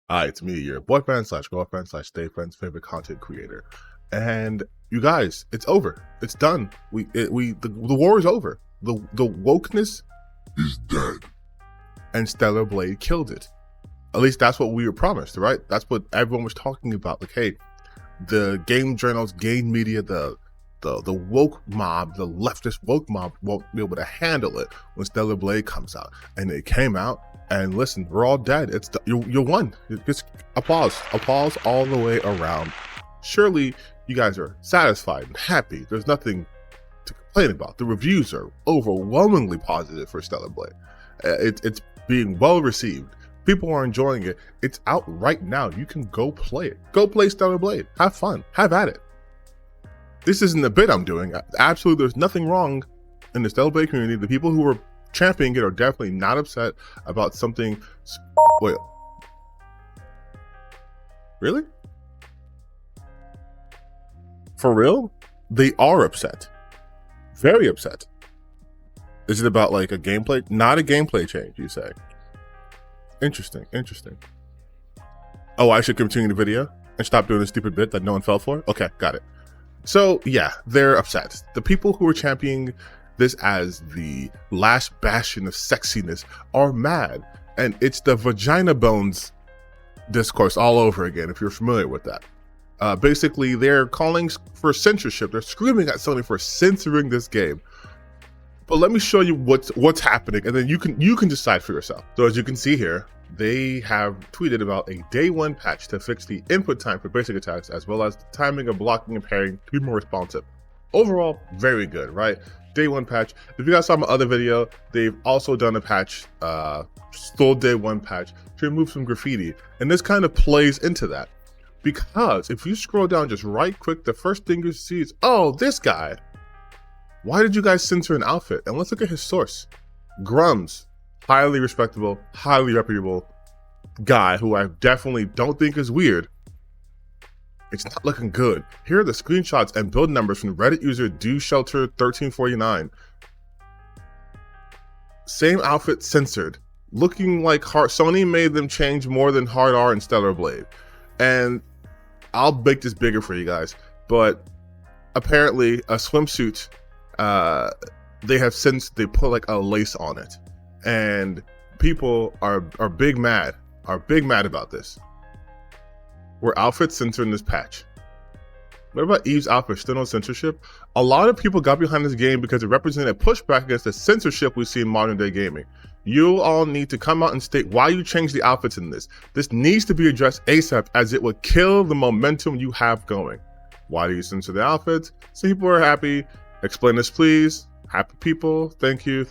Hi, it's me, your boyfriend slash girlfriend slash stay friend's favorite content creator. And you guys, it's over. It's done. The war is over. The wokeness is dead. And Stella Blade killed it. At least that's what we were promised, right? That's what everyone was talking about. Like, hey, the game journals, game media, the woke mob, the leftist woke mob won't be able to handle it when Stella Blade comes out. And it came out, and listen, we're all dead. You won. Just applause all the way around. Surely you guys are satisfied and happy. There's nothing to complain about. The reviews are overwhelmingly positive for Stella Blade. It's being well received. People are enjoying it. It's out right now. You can go play it. Go play Stella Blade. Have fun. Have at it. This isn't a bit I'm doing. Absolutely, there's nothing wrong in the Stella Blade community. The people who are championing it are definitely not upset about something. Wait. Really? For real? They are upset. Very upset. Is it about like a gameplay? Not a gameplay change, you say? Interesting. Oh, I should continue the video and stop doing the stupid bit that no one fell for? Okay, got it. So yeah, they're upset. The people who are championing this as the last bastion of sexiness are mad. And it's the vagina bones discourse all over again, if you're familiar with that. Basically, they're calling for censorship. They're screaming at Sony for censoring this game. But let me show you what's happening, and then you can decide for yourself. So as you can see here, they have tweeted about a day one patch to fix the input time for basic attacks, as well as the timing of blocking and parrying to be more responsive. Overall, very good, right? Day one patch. If you guys saw my other video, they've also done a patch, still day one patch, to remove some graffiti. And this kind of plays into that. Because if you scroll down just right quick, the first thing you see is, oh, this guy. Why did you guys censor an outfit? And let's look at his source. Grummz, highly respectable, highly reputable guy who I definitely don't think is weird. It's not looking good. Here are the screenshots and build numbers from Reddit user DoShelter1349. Same outfit censored. Looking like Sony made them change more than hard R and Stella Blade. And I'll make this bigger for you guys, but apparently a swimsuit, they have since they put like a lace on it, and people are big mad about this. Were outfits censored in this patch? What about Eve's outfit? Still no censorship? A lot of people got behind this game because it represented a pushback against the censorship we see in modern day gaming. You all need to come out and state why you changed the outfits in this. This needs to be addressed ASAP, as it would kill the momentum you have going. Why do you censor the outfits? So people are happy. Explain this, please. Happy people. Thank you.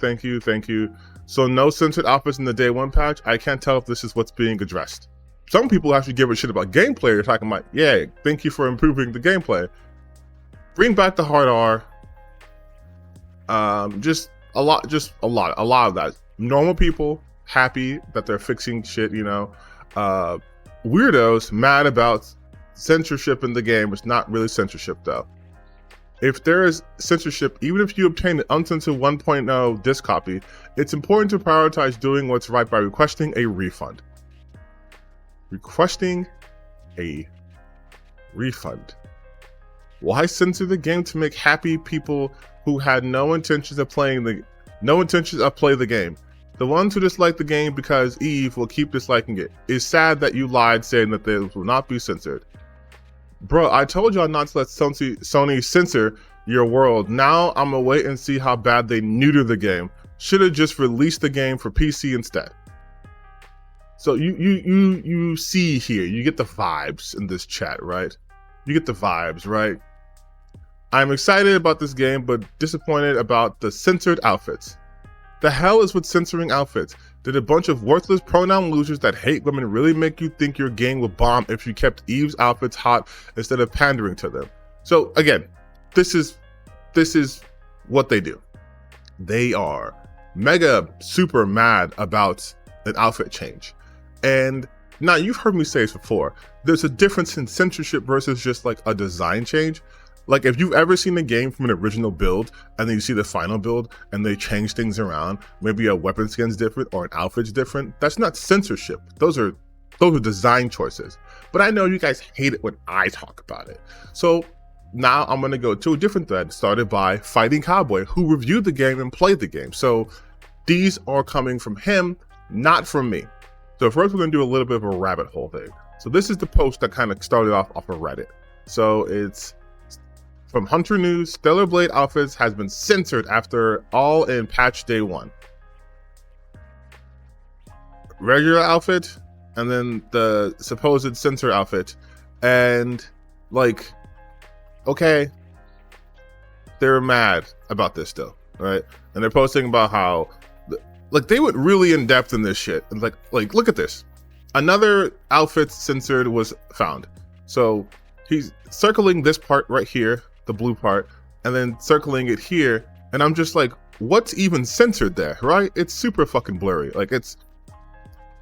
So no censored outfits in the day one patch. I can't tell if this is what's being addressed. Some people actually give a shit about gameplay. They're talking about, yeah, thank you for improving the gameplay. Bring back the hard R. Just a lot of that. Normal people happy that they're fixing shit, you know. Weirdos mad about censorship in the game. It's not really censorship though. If there is censorship, even if you obtain an uncensored 1.0 disc copy, it's important to prioritize doing what's right by requesting a refund. Why censor the game to make happy people who had no intentions of playing the game? The ones who dislike the game because Eve will keep disliking it. It's sad that you lied saying that they will not be censored. Bro, I told y'all not to let Sony censor your world. Now I'm gonna wait and see how bad they neuter the game. Should have just released the game for PC instead. So you see here, you get the vibes in this chat, right? You get the vibes, right? I'm excited about this game, but disappointed about the censored outfits. The hell is with censoring outfits? Did a bunch of worthless pronoun losers that hate women really make you think your game would bomb if you kept Eve's outfits hot instead of pandering to them? So again, this is what they do. They are mega super mad about an outfit change. And now you've heard me say this before. There's a difference in censorship versus just like a design change. Like if you've ever seen a game from an original build and then you see the final build and they change things around, maybe a weapon skin's different or an outfit's different, that's not censorship. Those are Those are design choices. But I know you guys hate it when I talk about it. So now I'm going to go to a different thread started by Fighting Cowboy, who reviewed the game and played the game. So these are coming from him, not from me. So first we're going to do a little bit of a rabbit hole thing. So this is the post that kind of started off of Reddit. So it's from Hunter News. Stella Blade outfits has been censored after all in patch day 1. Regular outfit, and then the supposed censor outfit, and like, okay, they're mad about this still, right? And they're posting about how, like, they went really in depth in this shit. And like, look at this. Another outfit censored was found. So he's circling this part right here, the blue part, and then circling it here. And I'm just like, what's even censored there, right? It's super fucking blurry. Like, it's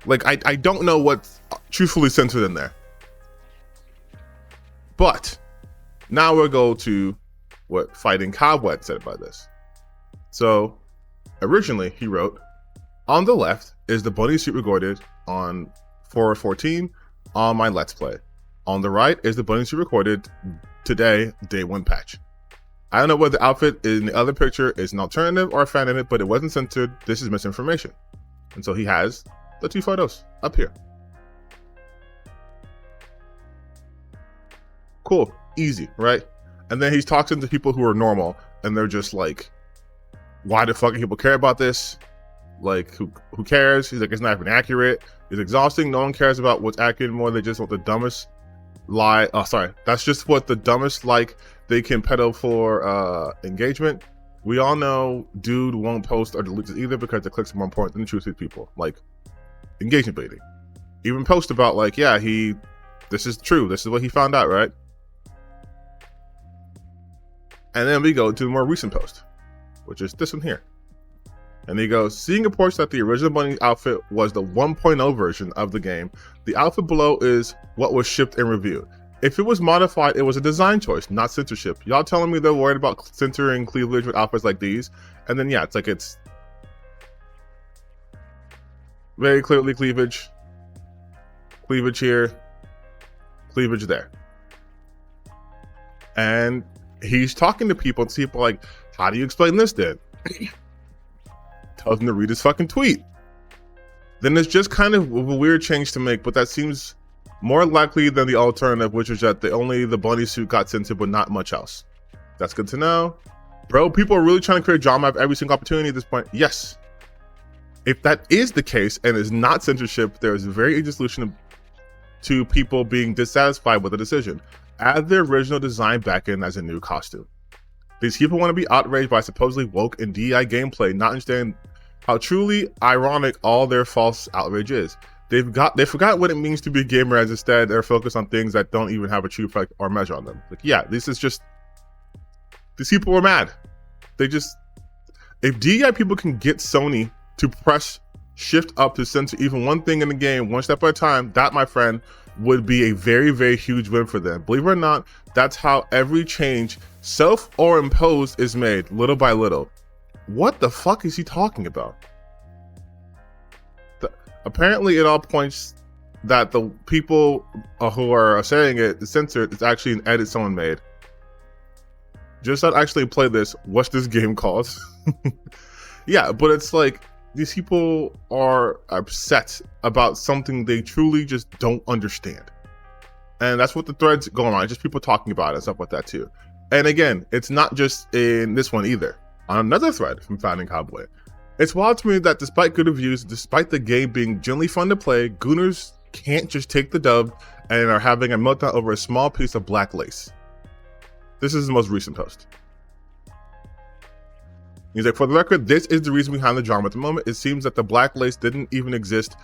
like, I don't know what's truthfully censored in there. But now we'll go to what Fighting Cowboy said about this. So originally he wrote, on the left is the bunny suit recorded on 4/14 on my Let's Play. On the right is the bunny suit recorded today, day 1 patch. I don't know whether the outfit in the other picture is an alternative or a fan in it, but it wasn't censored. This is misinformation. And so he has the 2 photos up here. Cool, easy, right? And then he's talking to people who are normal, and they're just like, why the fuck do people care about this? Like, who cares? He's like, it's not even accurate. It's exhausting. No one cares about what's accurate anymore. They just want the dumbest lie. Oh, sorry. That's just what the dumbest like they can peddle for engagement. We all know dude won't post or delete this either because the clicks are more important than the truth with people. Like, engagement baiting. Even post about like, yeah, this is true. This is what he found out, right? And then we go to the more recent post, which is this one here. And he goes, seeing reports that the original bunny outfit was the 1.0 version of the game, the outfit below is what was shipped in review. If it was modified, it was a design choice, not censorship. Y'all telling me they're worried about censoring cleavage with outfits like these? And then yeah, it's very clearly cleavage. Cleavage here, cleavage there. And he's talking to people, and people like, how do you explain this then? Tells him to read his fucking tweet. Then it's just kind of a weird change to make, but that seems more likely than the alternative, which is that only the bunny suit got censored, but not much else. That's good to know. Bro, people are really trying to create drama at every single opportunity at this point. Yes. If that is the case and is not censorship, there is a very easy solution to people being dissatisfied with the decision. Add the original design back in as a new costume. These people want to be outraged by supposedly woke and DEI gameplay, not understand how truly ironic all their false outrage is. They forgot what it means to be a gamer, as instead they're focused on things that don't even have a true effect or measure on them. Like, yeah, this is just, these people are mad. If DEI people can get Sony to press shift up to censor even one thing in the game, one step at a time, that, my friend, would be a very, very huge win for them. Believe it or not, that's how every change, self or imposed, is made, little by little. What the fuck is he talking about? Apparently it all points that the people who are saying it is censored. It's actually an edit someone made. Just not actually play this. What's this game called? Yeah, but it's like, these people are upset about something they truly just don't understand. And that's what the thread's going on. It's just people talking about it and stuff like that too. And again, it's not just in this one either. On another thread from Fighting Cowboy, it's wild to me that despite good reviews, despite the game being generally fun to play, gooners can't just take the dub and are having a meltdown over a small piece of black lace. This is the most recent post. He's like, for the record, this is the reason behind the drama at the moment. It seems that the black lace didn't even exist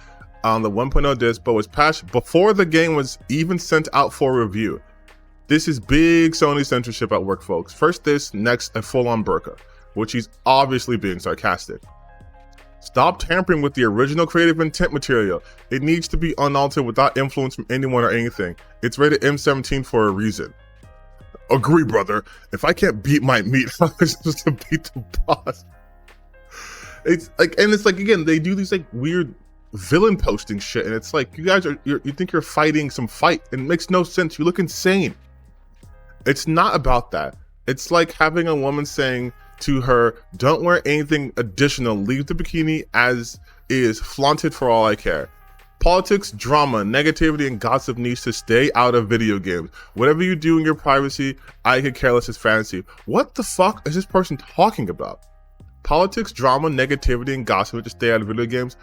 on the 1.0 disc, but was patched before the game was even sent out for review. This is big Sony censorship at work, folks. First this, next a full-on burqa, which he's obviously being sarcastic. Stop tampering with the original creative intent material. It needs to be unaltered without influence from anyone or anything. It's rated M17 for a reason. Agree, brother. If I can't beat my meat, I'm supposed to beat the boss. It's like, and it's like, again, they do these like weird villain posting shit, and it's like, you guys you think you're fighting some fight, and it makes no sense. You look insane. It's not about that. It's like having a woman saying to her, don't wear anything additional, leave the bikini as is, flaunt it for all I care. Politics, drama, negativity, and gossip needs to stay out of video games. Whatever you do in your privacy, I could care less, it's fantasy. What the fuck is this person talking about? Politics, drama, negativity, and gossip need to stay out of video games?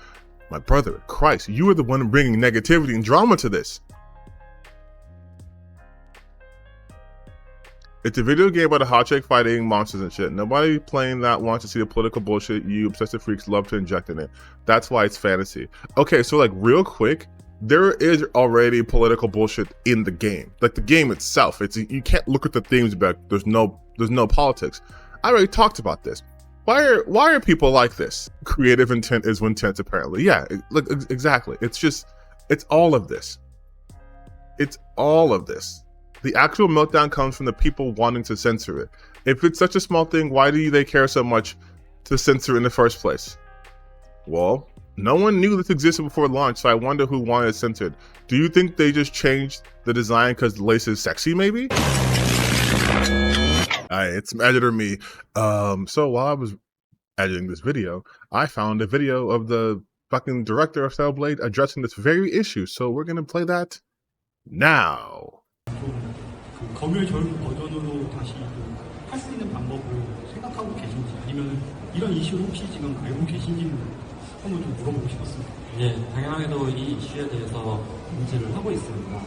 My brother, Christ, you are the one bringing negativity and drama to this. It's a video game about a hot chick fighting monsters and shit. Nobody playing that wants to see the political bullshit you obsessive freaks love to inject in it. That's why it's fantasy. Okay, so like real quick, there is already political bullshit in the game. Like the game itself, you can't look at the themes back. There's no politics. I already talked about this. Why are people like this? Creative intent is intent, apparently. Yeah, look, exactly. It's all of this. It's all of this. The actual meltdown comes from the people wanting to censor it. If it's such a small thing, why do they care so much to censor in the first place? Well, no one knew this existed before launch, so I wonder who wanted it censored. Do you think they just changed the design because the lace is sexy, maybe? It's editor me. So while I was editing this video, I found a video of the fucking director of Stella Blade addressing this very issue. So we're gonna play that now. 검열 절구 버전으로 다시 할 수 있는 방법을 생각하고 계신지 아니면 이런 이슈를 혹시 지금 알고 계신지는 한번 좀 물어보고 싶었습니다. 예, 당연하게도 이 이슈에 대해서 인지를 하고 있습니다.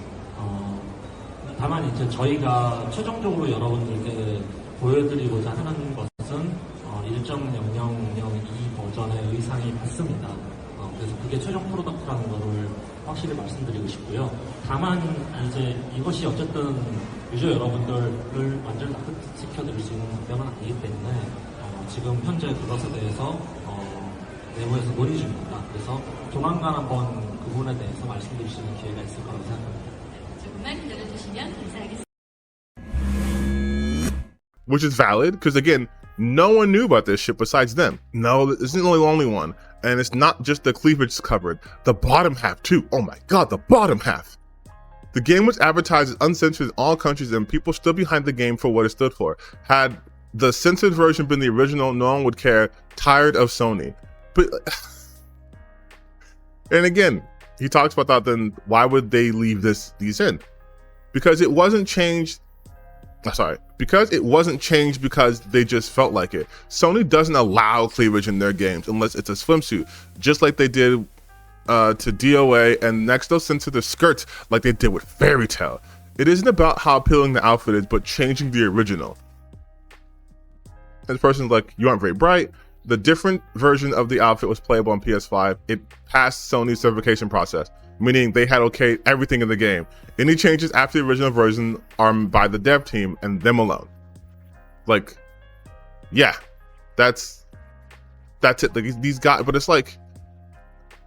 다만 이제 저희가 최종적으로 여러분들께 보여드리고자 하는 것은 1.0002 버전의 의상이 맞습니다. 그래서 그게 최종 프로덕트라는 것을 확실히 말씀드리고 싶고요. 다만 이제 이것이 어쨌든 유저 여러분들을 완전히 납득시켜드릴 수 있는 답변은 아니기 때문에 지금 현재 그것에 대해서 내부에서 논의 중입니다. 그래서 조만간 한번 그 부분에 대해서 말씀드릴 수 있는 기회가 있을 거라고 생각합니다. 조금만 기다려주시면 감사하겠습니다. Which is valid, because again, no one knew about this shit besides them. No, this isn't the only one. And it's not just the cleavage covered, the bottom half too. Oh my god, the bottom half. The game was advertised as uncensored in all countries, and people stood behind the game for what it stood for. Had the censored version been the original, no one would care. Tired of Sony. But, and again, he talks about that, then why would they leave these in? Because it wasn't changed. Because it wasn't changed because they just felt like it. Sony doesn't allow cleavage in their games unless it's a swimsuit, just like they did to DOA, and next they'll censor the skirts like they did with Fairy Tail. It isn't about how appealing the outfit is, but changing the original. And this person's like, you aren't very bright. The different version of the outfit was playable on PS5. It passed Sony's certification process, meaning they had okayed everything in the game. Any changes after the original version are by the dev team and them alone. Like, yeah, that's it. Like these guys, but it's like,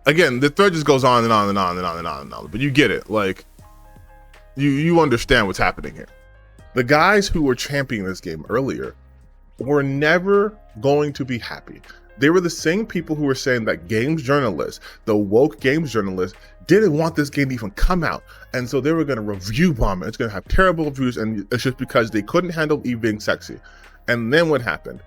again, the thread just goes on and on and on and on and on and on. But you get it. Like, you understand what's happening here. The guys who were championing this game earlier were never going to be happy. They were the same people who were saying that games journalists, the woke games journalists, didn't want this game to even come out. And so they were going to review bomb it. It's going to have terrible reviews, and it's just because they couldn't handle Eve being sexy. And then what happened?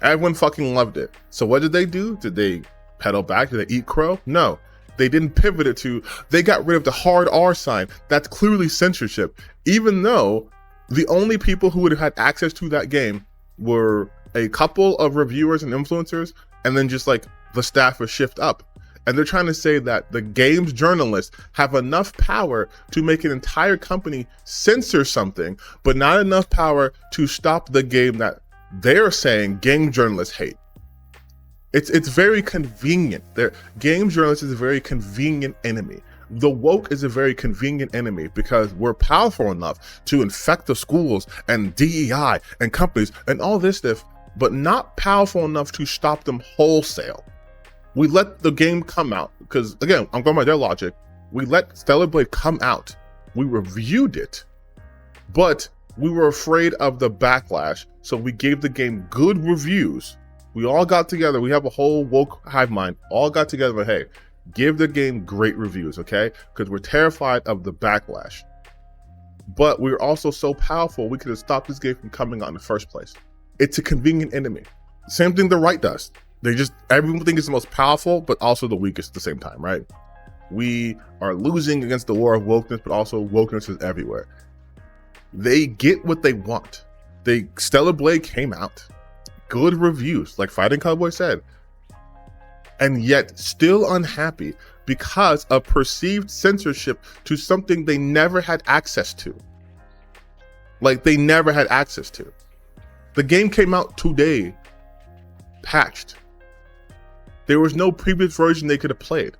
Everyone fucking loved it. So what did they do? Did they pedal back? Did they eat crow? No. They didn't pivot it to, they got rid of the hard R sign. That's clearly censorship. Even though the only people who would have had access to that game were a couple of reviewers and influencers, and then just like the staff would shift up. And they're trying to say that the games journalists have enough power to make an entire company censor something, but not enough power to stop the game that they're saying game journalists hate. It's very convenient. Game journalists is a very convenient enemy. The woke is a very convenient enemy because we're powerful enough to infect the schools and DEI and companies and all this stuff, but not powerful enough to stop them wholesale. We let the game come out because, again, I'm going by their logic. We let Stella Blade come out. We reviewed it, but we were afraid of the backlash. So we gave the game good reviews. We all got together. We have a whole woke hive mind. All got together. But hey, Give the game great reviews, okay? Because we're terrified of the backlash. But we're also so powerful, we could have stopped this game from coming out in the first place. It's a convenient enemy. Same thing the right does. Everyone thinks it's the most powerful, but also the weakest at the same time, right? We are losing against the war of wokeness, but also wokeness is everywhere. They get what they want. Stella Blade came out, good reviews, like Fighting Cowboy said, and yet still unhappy because of perceived censorship to something they never had access to. Like, they never had access to. The game came out today, patched. There was no previous version they could have played.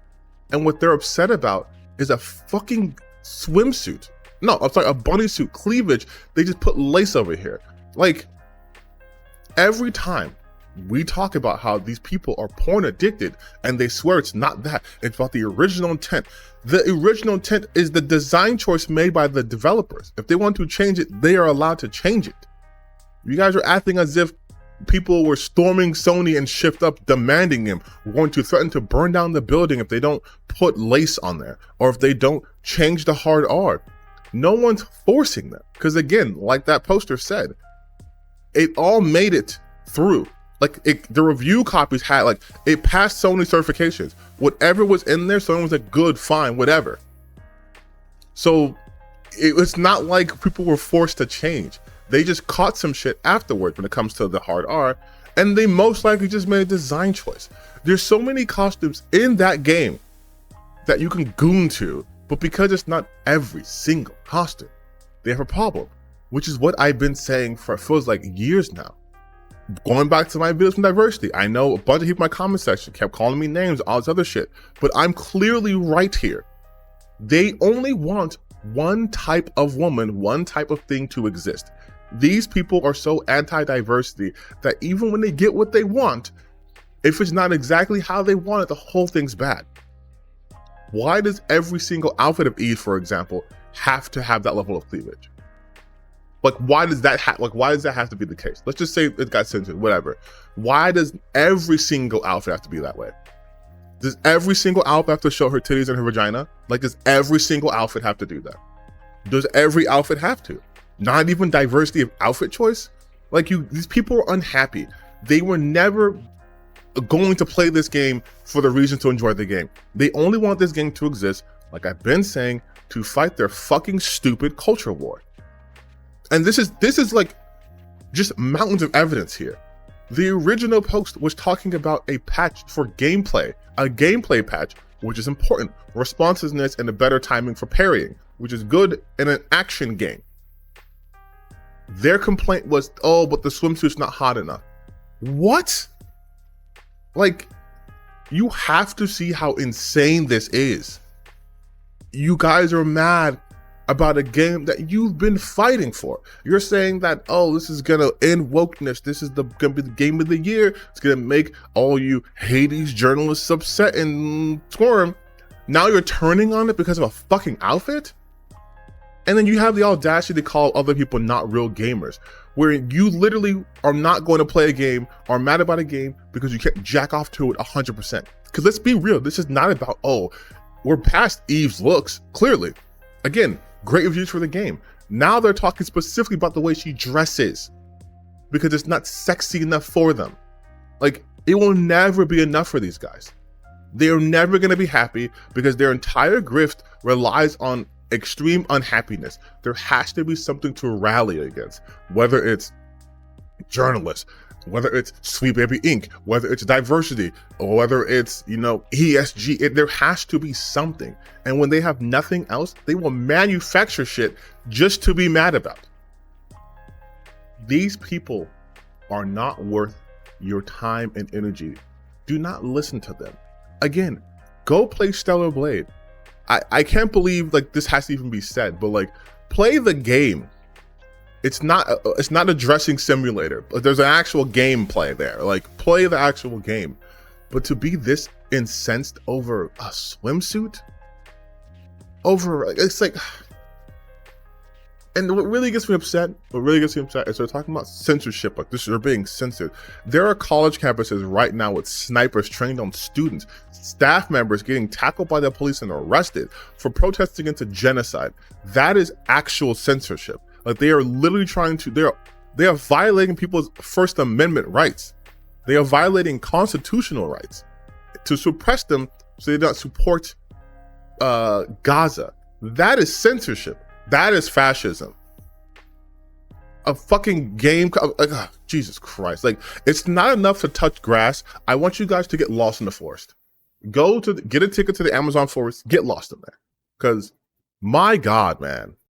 And what they're upset about is a fucking swimsuit. No, I'm sorry, a bodysuit cleavage. They just put lace over here. Like, every time we talk about how these people are porn addicted and they swear it's not that, it's about the original intent. The original intent is the design choice made by the developers. If they want to change it, they are allowed to change it. You guys are acting as if people were storming Sony and Shift Up, demanding them, going to threaten to burn down the building if they don't put lace on there, or if they don't change the hard R. No one's forcing them. Because again, like that poster said, it all made it through. Like, the review copies had, like, it passed Sony certifications. Whatever was in there, Sony was like, good, fine, whatever. So it's not like people were forced to change. They just caught some shit afterwards when it comes to the hard R, and they most likely just made a design choice. There's so many costumes in that game that you can goon to, but because it's not every single costume, they have a problem, which is what I've been saying for, it feels like, years now. Going back to my videos from diversity, I know a bunch of people in my comment section kept calling me names, all this other shit, but I'm clearly right here. They only want one type of woman, one type of thing to exist. These people are so anti-diversity that even when they get what they want, if it's not exactly how they want it, the whole thing's bad. Why does every single outfit of Eve, for example, have to have that level of cleavage? Like, why does that have to be the case? Let's just say it got censored, whatever. Why does every single outfit have to be that way? Does every single outfit have to show her titties and her vagina? Like, does every single outfit have to do that? Does every outfit have to? Not even diversity of outfit choice? Like, these people are unhappy. They were never going to play this game for the reason to enjoy the game. They only want this game to exist, like I've been saying, to fight their fucking stupid culture war. And this is like just mountains of evidence here. The original post was talking about a patch for gameplay, a gameplay patch, which is important, responsiveness and a better timing for parrying, which is good in an action game. Their complaint was, oh, but the swimsuit's not hot enough. What? Like, you have to see how insane this is. You guys are mad about a game that you've been fighting for. You're saying that, oh, this is gonna end wokeness. This is gonna be the game of the year. It's gonna make all you Hades journalists upset and squirm. Now you're turning on it because of a fucking outfit? And then you have the audacity to call other people not real gamers, where you literally are not going to play a game or mad about a game because you can't jack off to it 100%. Because let's be real, this is not about, oh, we're past Eve's looks, clearly. Again, great reviews for the game. Now they're talking specifically about the way she dresses because it's not sexy enough for them. Like, it will never be enough for these guys. They are never going to be happy because their entire grift relies on extreme unhappiness. There has to be something to rally against, whether it's journalists, whether it's Sweet Baby Inc., whether it's diversity, or whether it's, ESG. There has to be something. And when they have nothing else, they will manufacture shit just to be mad about. These people are not worth your time and energy. Do not listen to them. Again, go play Stella Blade. I can't believe like this has to even be said, but like, play the game. It's not a dressing simulator. There's an actual gameplay there. Like, play the actual game. But to be this incensed over a swimsuit, it's like, And what really gets me upset, is they're talking about censorship, like this, they're being censored. There are college campuses right now with snipers trained on students, staff members getting tackled by the police and arrested for protesting against genocide. That is actual censorship. Like they are literally they are violating people's First Amendment rights. They are violating constitutional rights to suppress them so they don't support Gaza. That is censorship. That is fascism. A fucking game. Jesus Christ. Like, it's not enough to touch grass. I want you guys to get lost in the forest. Get a ticket to the Amazon forest, get lost in there. Because, my God, man.